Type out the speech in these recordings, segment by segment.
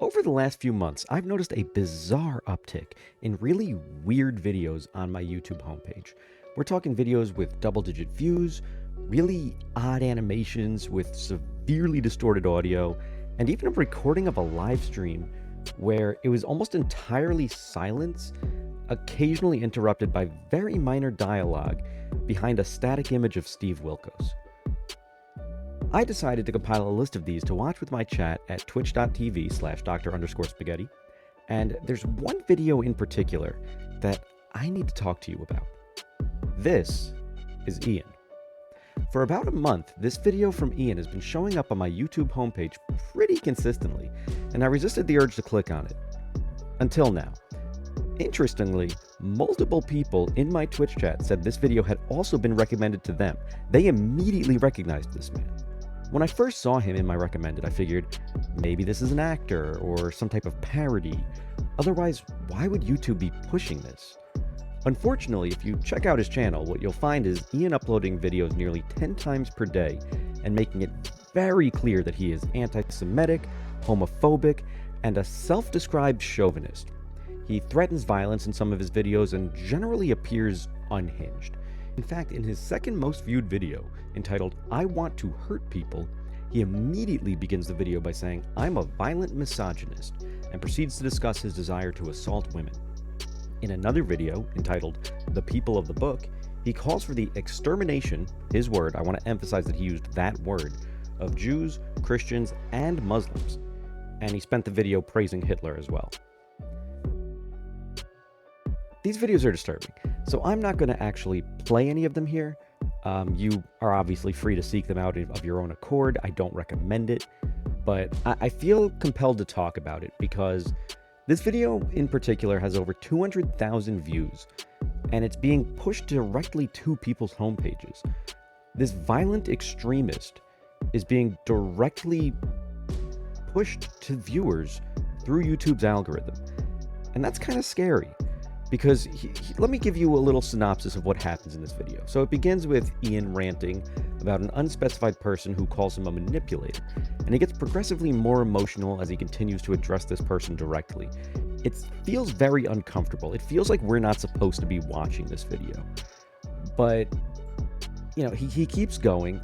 Over the last few months, I've noticed a bizarre uptick in really weird videos on my YouTube homepage. We're talking videos with double digit views, really odd animations with severely distorted audio, and even a recording of a live stream where it was almost entirely silence, occasionally interrupted by very minor dialogue behind a static image of Steve Wilkos. I decided to compile a list of these to watch with my chat at twitch.tv/Dr_spaghetti, and there's one video in particular that I need to talk to you about. This is Ian. For about a month, this video from Ian has been showing up on my YouTube homepage pretty consistently, and I resisted the urge to click on it. Until now. Interestingly, multiple people in my Twitch chat said this video had also been recommended to them. They immediately recognized this man. When I first saw him in my recommended, I figured maybe this is an actor or some type of parody. Otherwise, why would YouTube be pushing this? Unfortunately, if you check out his channel, what you'll find is Ian uploading videos nearly 10 times per day and making it very clear that he is anti-Semitic, homophobic, and a self-described chauvinist. He threatens violence in some of his videos and generally appears unhinged. In fact, in his second most viewed video, entitled "I Want to Hurt People," he immediately begins the video by saying, "I'm a violent misogynist," and proceeds to discuss his desire to assault women. In another video, entitled "The People of the Book," he calls for the extermination, his word, I want to emphasize that he used that word, of Jews, Christians, and Muslims. And he spent the video praising Hitler as well. These videos are disturbing, so I'm not going to actually play any of them here. You are obviously free to seek them out of your own accord. I don't recommend it, but I feel compelled to talk about it because this video in particular has over 200,000 views, and it's being pushed directly to people's homepages. This violent extremist is being directly pushed to viewers through YouTube's algorithm, and that's kind of scary. Because let me give you a little synopsis of what happens in this video. So it begins with Ian ranting about an unspecified person who calls him a manipulator, and he gets progressively more emotional as he continues to address this person directly. It feels very uncomfortable. It feels like we're not supposed to be watching this video. But, you know, he keeps going,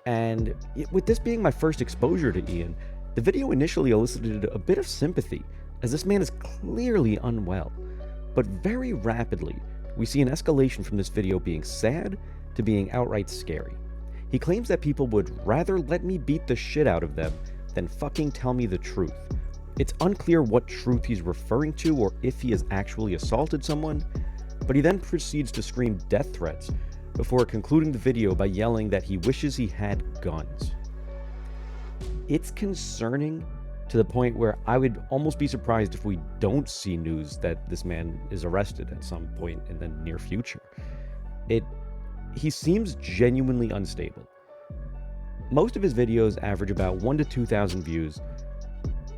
and with this being my first exposure to Ian, the video initially elicited a bit of sympathy, as this man is clearly unwell. But very rapidly, we see an escalation from this video being sad to being outright scary. He claims that people would rather let me beat the shit out of them than fucking tell me the truth. It's unclear what truth he's referring to or if he has actually assaulted someone, but he then proceeds to scream death threats before concluding the video by yelling that he wishes he had guns. It's concerning to the point where I would almost be surprised if we don't see news that this man is arrested at some point in the near future. He seems genuinely unstable. Most of his videos average about 1,000 to 2,000 views,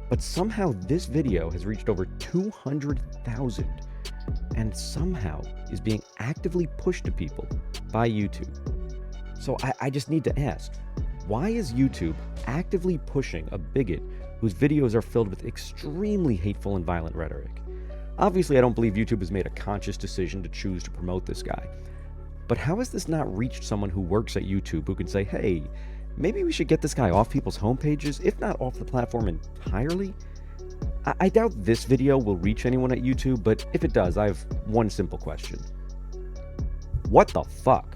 but somehow this video has reached over 200,000 and somehow is being actively pushed to people by YouTube. So I just need to ask, why is YouTube actively pushing a bigot whose videos are filled with extremely hateful and violent rhetoric? Obviously, I don't believe YouTube has made a conscious decision to choose to promote this guy. But how has this not reached someone who works at YouTube who can say, hey, maybe we should get this guy off people's homepages, if not off the platform entirely? I doubt this video will reach anyone at YouTube, but if it does, I have one simple question. What the fuck?